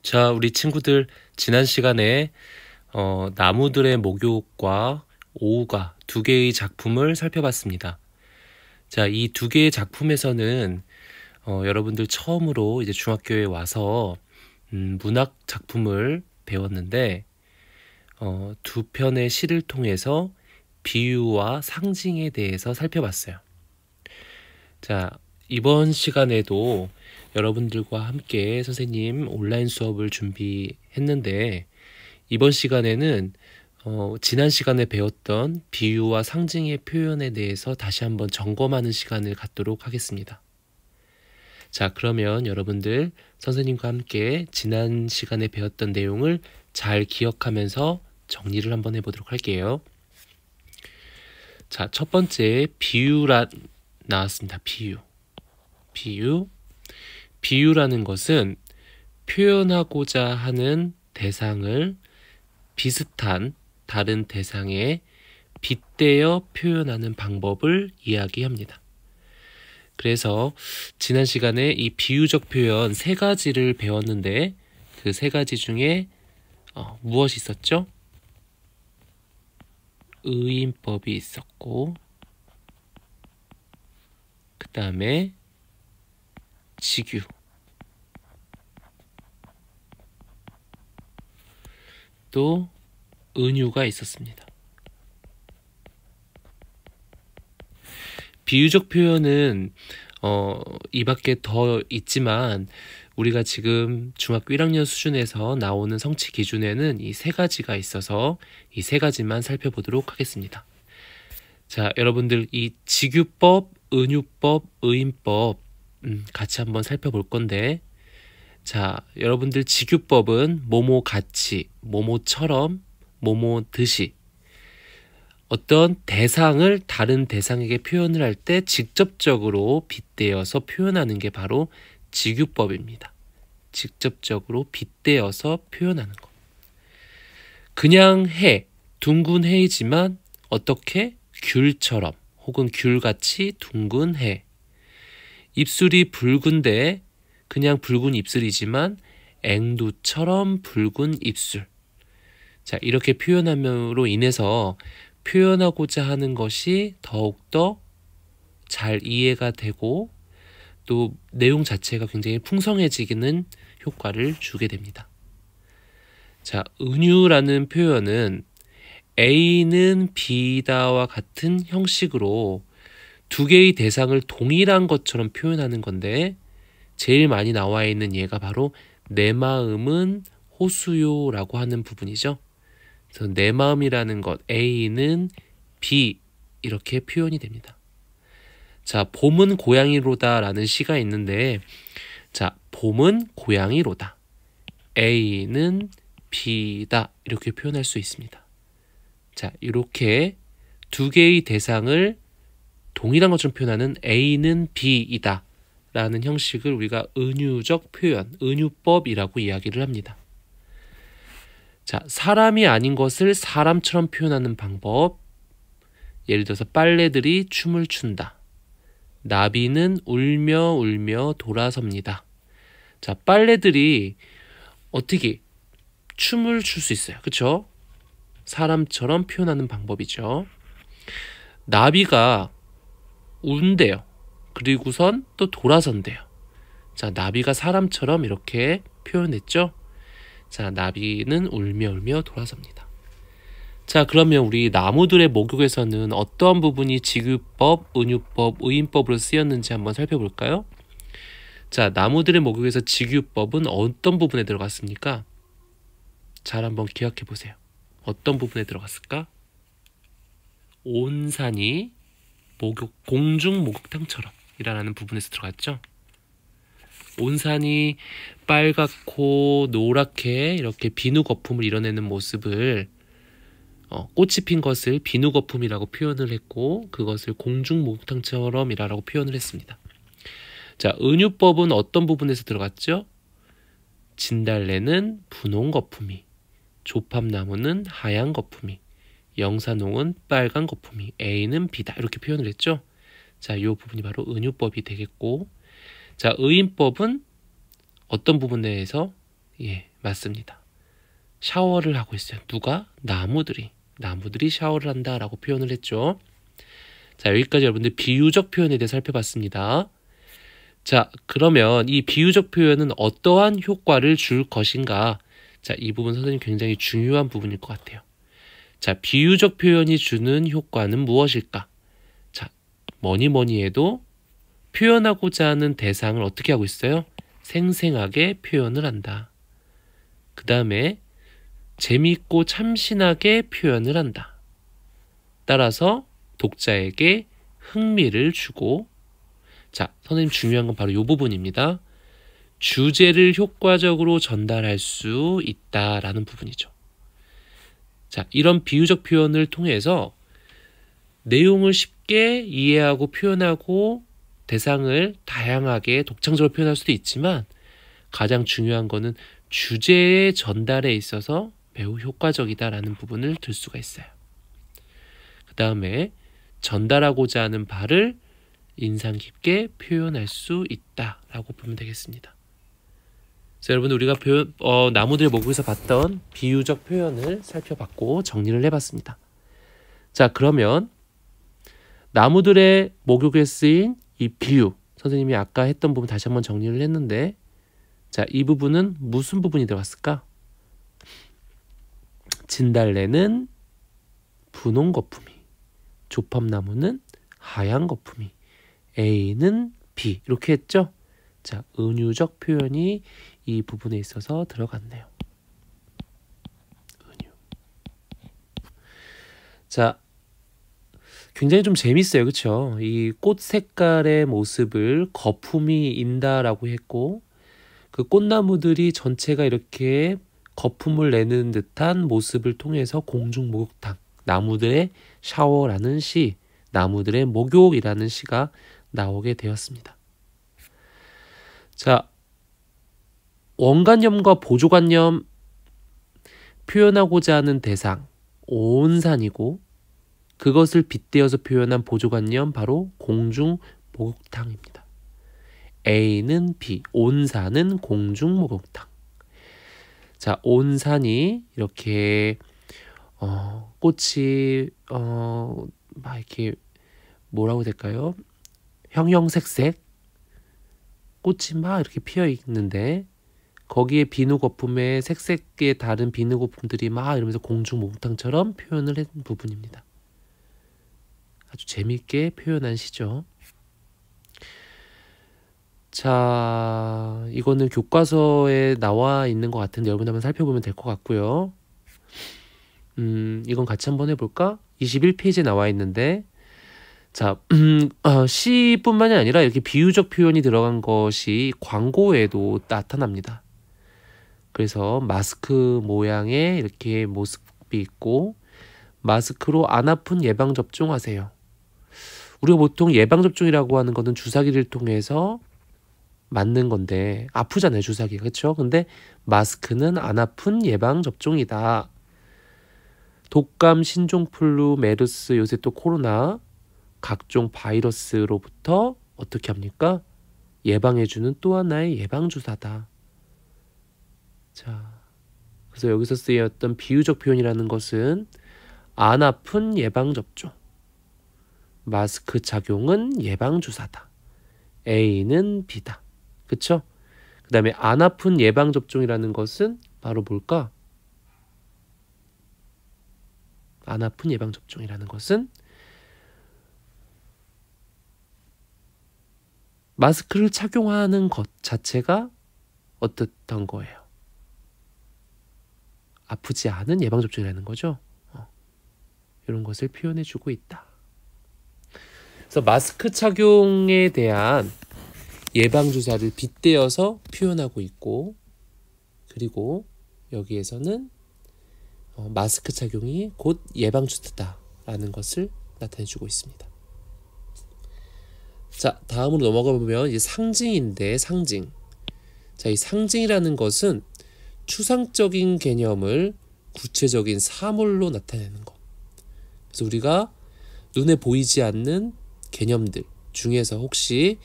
자, 우리 친구들 지난 시간에 나무들의 목욕과 오우가 두 개의 작품을 살펴봤습니다. 자, 이 두 개의 작품에서는 여러분들 처음으로 이제 중학교에 와서 문학 작품을 배웠는데 두 편의 시를 통해서 비유와 상징에 대해서 살펴봤어요. 자, 이번 시간에도 여러분들과 함께 선생님 온라인 수업을 준비했는데 이번 시간에는 지난 시간에 배웠던 비유와 상징의 표현에 대해서 다시 한번 점검하는 시간을 갖도록 하겠습니다. 자, 그러면 여러분들 선생님과 함께 지난 시간에 배웠던 내용을 잘 기억하면서 정리를 한번 해보도록 할게요. 자, 첫 번째 나왔습니다. 비유라는 것은 표현하고자 하는 대상을 비슷한 다른 대상에 빗대어 표현하는 방법을 이야기합니다. 그래서 지난 시간에 이 비유적 표현 세 가지를 배웠는데 그 세 가지 중에 무엇이 있었죠? 의인법이 있었고 그 다음에 직유, 또 은유가 있었습니다. 비유적 표현은 이 밖에 더 있지만 우리가 지금 중학교 1학년 수준에서 나오는 성취 기준에는 이 세 가지가 있어서 이 세 가지만 살펴보도록 하겠습니다. 자, 여러분들 이 직유법, 은유법, 의인법 같이 한번 살펴볼 건데, 자, 여러분들 직유법은 뭐뭐 같이, 뭐뭐처럼, 뭐뭐 듯이 어떤 대상을 다른 대상에게 표현을 할 때 직접적으로 빗대어서 표현하는 게 바로 직유법입니다. 직접적으로 빗대어서 표현하는 것. 그냥 해, 둥근 해이지만 어떻게? 귤처럼 혹은 귤같이 둥근 해. 입술이 붉은데 그냥 붉은 입술이지만 앵두처럼 붉은 입술. 자, 이렇게 표현함으로 인해서 표현하고자 하는 것이 더욱더 잘 이해가 되고 또 내용 자체가 굉장히 풍성해지는 효과를 주게 됩니다. 자, 은유라는 표현은 A는 B다와 같은 형식으로 두 개의 대상을 동일한 것처럼 표현하는 건데 제일 많이 나와 있는 예가 바로 내 마음은 호수요라고 하는 부분이죠. 그래서 내 마음이라는 것, A는 B 이렇게 표현이 됩니다. 자, 봄은 고양이로다 라는 시가 있는데, 자, 봄은 고양이로다. A는 B다 이렇게 표현할 수 있습니다. 자, 이렇게 두 개의 대상을 동일한 것처럼 표현하는 A는 B이다 라는 형식을 우리가 은유적 표현, 은유법이라고 이야기를 합니다. 자, 사람이 아닌 것을 사람처럼 표현하는 방법. 예를 들어서 빨래들이 춤을 춘다. 나비는 울며 울며 돌아섭니다. 자, 빨래들이 어떻게 춤을 출 수 있어요. 그렇죠? 사람처럼 표현하는 방법이죠. 나비가 운대요. 그리고선 또 돌아선대요. 자, 나비가 사람처럼 이렇게 표현했죠. 자, 나비는 울며 울며 돌아섭니다. 자, 그러면 우리 나무들의 목욕에서는 어떠한 부분이 직유법, 은유법, 의인법으로 쓰였는지 한번 살펴볼까요? 자, 나무들의 목욕에서 직유법은 어떤 부분에 들어갔습니까? 잘 한번 기억해 보세요. 어떤 부분에 들어갔을까? 온산이 공중 목욕탕처럼 이라는 부분에서 들어갔죠. 온산이 빨갛고 노랗게 이렇게 비누 거품을 이뤄내는 모습을 꽃이 핀 것을 비누 거품이라고 표현을 했고 그것을 공중 목욕탕처럼 이라고 표현을 했습니다. 자, 은유법은 어떤 부분에서 들어갔죠? 진달래는 분홍 거품이, 조팝나무는 하얀 거품이, 영산홍은 빨간 거품이, A는 B다 이렇게 표현을 했죠. 자, 이 부분이 바로 은유법이 되겠고, 자, 의인법은 어떤 부분에서 맞습니다. 샤워를 하고 있어요. 누가? 나무들이 샤워를 한다라고 표현을 했죠. 자, 여기까지 여러분들 비유적 표현에 대해 살펴봤습니다. 자, 그러면 이 비유적 표현은 어떠한 효과를 줄 것인가? 자, 이 부분 선생님 굉장히 중요한 부분일 것 같아요. 자, 비유적 표현이 주는 효과는 무엇일까? 자, 뭐니 해도 표현하고자 하는 대상을 어떻게 하고 있어요? 생생하게 표현을 한다. 그 다음에 재미있고 참신하게 표현을 한다. 따라서 독자에게 흥미를 주고, 자, 선생님 중요한 건 바로 이 부분입니다. 주제를 효과적으로 전달할 수 있다라는 부분이죠. 자, 이런 비유적 표현을 통해서 내용을 쉽게 이해하고 표현하고 대상을 다양하게 독창적으로 표현할 수도 있지만 가장 중요한 거는 주제의 전달에 있어서 매우 효과적이다라는 부분을 들 수가 있어요. 그 다음에 전달하고자 하는 바를 인상 깊게 표현할 수 있다라고 보면 되겠습니다. 그래서 여러분 우리가 나무들의 목욕에서 봤던 비유적 표현을 살펴봤고 정리를 해봤습니다. 자, 그러면 나무들의 목욕에 쓰인 이 비유, 선생님이 아까 했던 부분 다시 한번 정리를 했는데, 자, 이 부분은 무슨 부분이 들어갔을까? 진달래는 분홍 거품이, 조팝나무는 하얀 거품이, A는 B, 이렇게 했죠? 자, 은유적 표현이 이 부분에 있어서 들어갔네요. 은유. 자, 굉장히 좀 재밌어요. 그쵸? 이 꽃 색깔의 모습을 거품이 인다라고 했고, 그 꽃나무들이 전체가 이렇게 거품을 내는 듯한 모습을 통해서 공중 목욕탕, 나무들의 샤워라는 시, 나무들의 목욕이라는 시가 나오게 되었습니다. 자, 원관념과 보조관념 표현하고자 하는 대상, 온산이고, 그것을 빗대어서 표현한 보조관념 바로 공중 목욕탕입니다. A는 B, 온산은 공중 목욕탕. 자, 온산이 이렇게 꽃이 막 이렇게 뭐라고 될까요? 형형색색 꽃이 막 이렇게 피어 있는데 거기에 비누 거품에 색색의 다른 비누 거품들이 막 이러면서 공중 목욕탕처럼 표현을 한 부분입니다. 아주 재미있게 표현한 시죠. 자, 이거는 교과서에 나와 있는 것 같은데 여러분 한번 살펴보면 될 것 같고요. 이건 같이 한번 해볼까? 21페이지에 나와 있는데, 자, 시뿐만이 아니라 이렇게 비유적 표현이 들어간 것이 광고에도 나타납니다. 그래서 마스크 모양의 이렇게 모습이 있고, 마스크로 안 아픈 예방접종 하세요. 우리가 보통 예방접종이라고 하는 거는 주사기를 통해서 맞는 건데 아프잖아요, 주사기가. 그렇죠? 근데 마스크는 안 아픈 예방접종이다. 독감, 신종플루, 메르스, 요새 또 코로나 각종 바이러스로부터 어떻게 합니까? 예방해주는 또 하나의 예방주사다. 자, 그래서 여기서 쓰였던 비유적 표현이라는 것은 안 아픈 예방접종, 마스크 착용은 예방주사다. A는 B다. 그쵸? 그 다음에 안 아픈 예방접종이라는 것은 바로 뭘까? 안 아픈 예방접종이라는 것은 마스크를 착용하는 것 자체가 어떻던 거예요? 아프지 않은 예방접종이라는 거죠. 이런 것을 표현해주고 있다. 그래서 마스크 착용에 대한 예방주사를 빗대어서 표현하고 있고, 그리고 여기에서는 마스크 착용이 곧 예방주사다라는 것을 나타내주고 있습니다. 자, 다음으로 넘어가 보면 이제 상징인데, 상징. 자, 이 상징이라는 것은 추상적인 개념을 구체적인 사물로 나타내는 것. 그래서 우리가 눈에 보이지 않는 개념들 중에서 혹시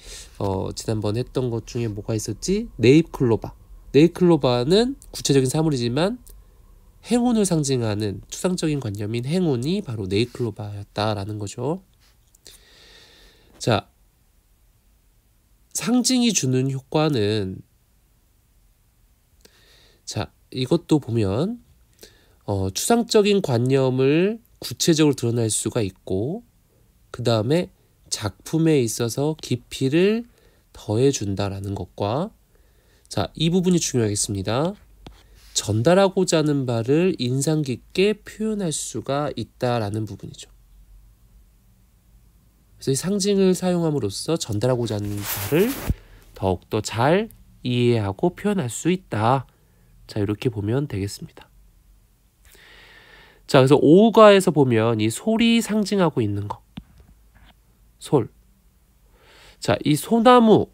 지난번 했던 것 중에 뭐가 있었지? 네잎클로바. 네이클로바는 구체적인 사물이지만 행운을 상징하는 추상적인 관념인 행운이 바로 네이클로바였다라는 거죠. 자, 상징이 주는 효과는, 자, 이것도 보면 추상적인 관념을 구체적으로 드러낼 수가 있고, 그 다음에 작품에 있어서 깊이를 더해준다라는 것과, 자, 이 부분이 중요하겠습니다. 전달하고자 하는 바를 인상 깊게 표현할 수가 있다라는 부분이죠. 그래서 이 상징을 사용함으로써 전달하고자 하는 바를 더욱더 잘 이해하고 표현할 수 있다. 자, 이렇게 보면 되겠습니다. 자, 그래서 오가에서 보면 이 솔이 상징하고 있는 거. 솔. 자, 이 소나무과의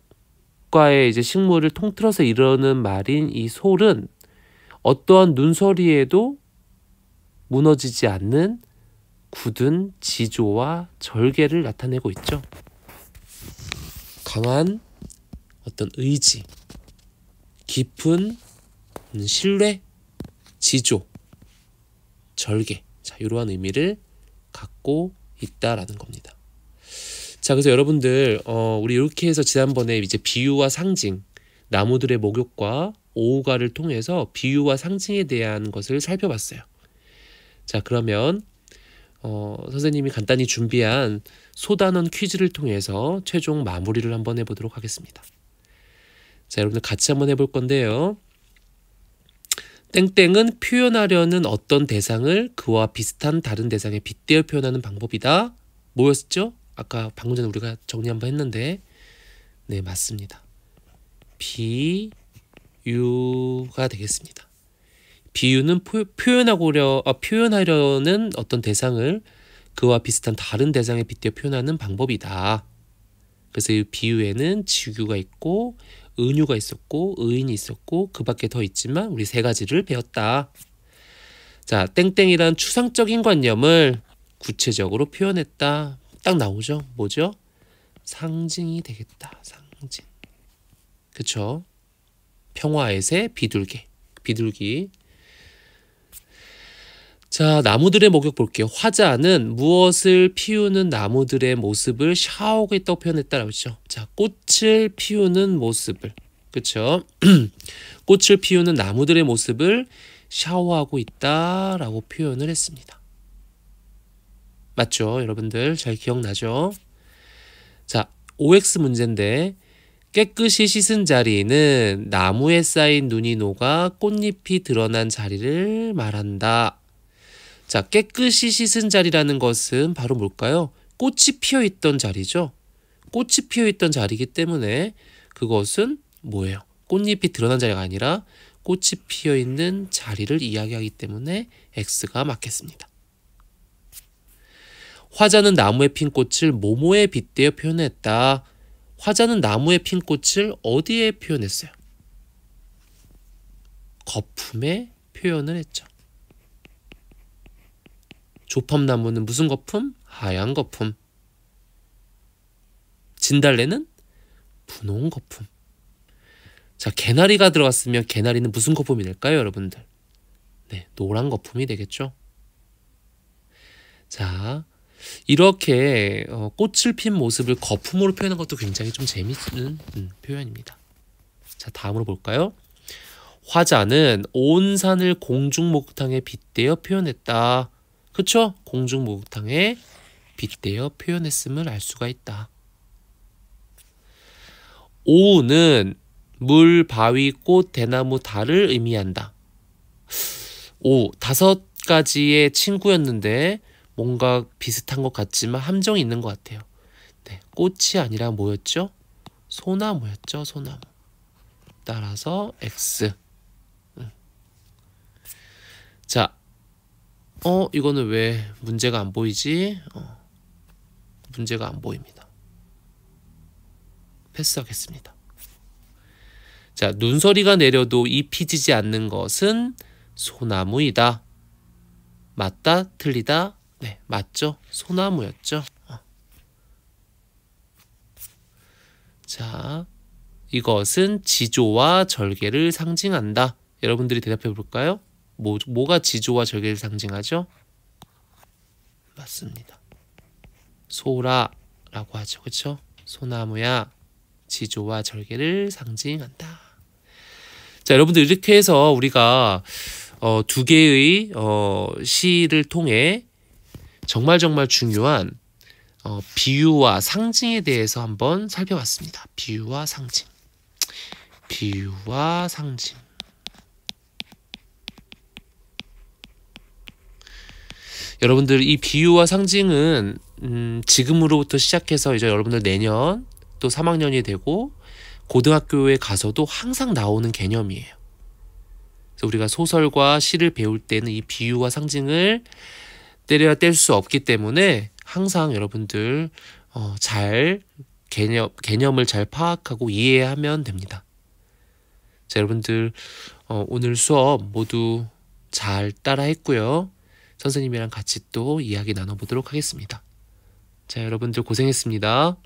이제 식물을 통틀어서 이르는 말인 이 솔은 어떠한 눈서리에도 무너지지 않는 굳은 지조와 절개를 나타내고 있죠. 강한 어떤 의지, 깊은 신뢰, 지조, 절개, 자, 이러한 의미를 갖고 있다라는 겁니다. 자, 그래서 여러분들 우리 이렇게 해서 지난번에 이제 비유와 상징, 나무들의 목욕과 오우가를 통해서 비유와 상징에 대한 것을 살펴봤어요. 자, 그러면 선생님이 간단히 준비한 소단원 퀴즈를 통해서 최종 마무리를 한번 해보도록 하겠습니다. 자, 여러분들 같이 한번 해볼 건데요. 땡땡은 표현하려는 어떤 대상을 그와 비슷한 다른 대상에 빗대어 표현하는 방법이다. 뭐였죠? 아까 방금 전에 우리가 정리 한번 했는데, 네, 맞습니다. 비유가 되겠습니다. 비유는 표현하려는 어떤 대상을 그와 비슷한 다른 대상에 빗대어 표현하는 방법이다. 그래서 이 비유에는 지규가 있고 은유가 있었고 의인이 있었고 그 밖에 더 있지만 우리 세 가지를 배웠다. 자, 땡땡이란 추상적인 관념을 구체적으로 표현했다. 딱 나오죠? 뭐죠? 상징이 되겠다. 상징. 그쵸? 평화의 새 비둘기. 자, 나무들의 목욕 볼게요. 화자는 무엇을 피우는 나무들의 모습을 샤워하고 있다고 표현했다라고 했죠. 자, 꽃을 피우는 모습을, 그쵸? 꽃을 피우는 나무들의 모습을 샤워하고 있다라고 표현을 했습니다. 맞죠? 여러분들 잘 기억나죠? 자, OX 문제인데, 깨끗이 씻은 자리는 나무에 쌓인 눈이 녹아 꽃잎이 드러난 자리를 말한다. 자, 깨끗이 씻은 자리라는 것은 바로 뭘까요? 꽃이 피어있던 자리죠. 꽃이 피어있던 자리이기 때문에 그것은 뭐예요? 꽃잎이 드러난 자리가 아니라 꽃이 피어있는 자리를 이야기하기 때문에 X가 맞겠습니다. 화자는 나무에 핀 꽃을 모모에 빗대어 표현했다. 화자는 나무에 핀 꽃을 어디에 표현했어요? 거품에 표현을 했죠. 조팝나무는 무슨 거품? 하얀 거품. 진달래는 분홍 거품. 자, 개나리가 들어갔으면 개나리는 무슨 거품이 될까요, 여러분들? 네, 노란 거품이 되겠죠. 자, 이렇게 꽃을 핀 모습을 거품으로 표현한 것도 굉장히 좀 재밌는 표현입니다. 자, 다음으로 볼까요? 화자는 온 산을 공중목욕탕에 빗대어 표현했다. 그쵸? 공중목욕탕에 빗대어 표현했음을 알 수가 있다. 오우는 물, 바위, 꽃, 대나무, 달을 의미한다. 오, 5가지의 친구였는데 뭔가 비슷한 것 같지만 함정이 있는 것 같아요. 네, 꽃이 아니라 뭐였죠? 소나무였죠, 소나무. 따라서 X. 자, 이거는 왜 문제가 안 보이지? 문제가 안 보입니다. 패스하겠습니다. 자, 눈서리가 내려도 잎이 지지 않는 것은 소나무이다. 맞다? 틀리다? 네, 맞죠? 소나무였죠. 자, 이것은 지조와 절개를 상징한다. 여러분들이 대답해 볼까요? 뭐가 지조와 절개를 상징하죠? 맞습니다. 소라라고 하죠. 그렇죠? 소나무야 지조와 절개를 상징한다. 자, 여러분들 이렇게 해서 우리가 두 개의 시를 통해 정말 중요한 비유와 상징에 대해서 한번 살펴봤습니다. 비유와 상징. 비유와 상징. 여러분들 이 비유와 상징은 지금으로부터 시작해서 이제 여러분들 내년 또 3학년이 되고 고등학교에 가서도 항상 나오는 개념이에요. 그래서 우리가 소설과 시를 배울 때는 이 비유와 상징을 때려야 뗄 수 없기 때문에 항상 여러분들 잘 개념을 잘 파악하고 이해하면 됩니다. 자, 여러분들 오늘 수업 모두 잘 따라 했고요. 선생님이랑 같이 또 이야기 나눠보도록 하겠습니다. 자, 여러분들 고생했습니다.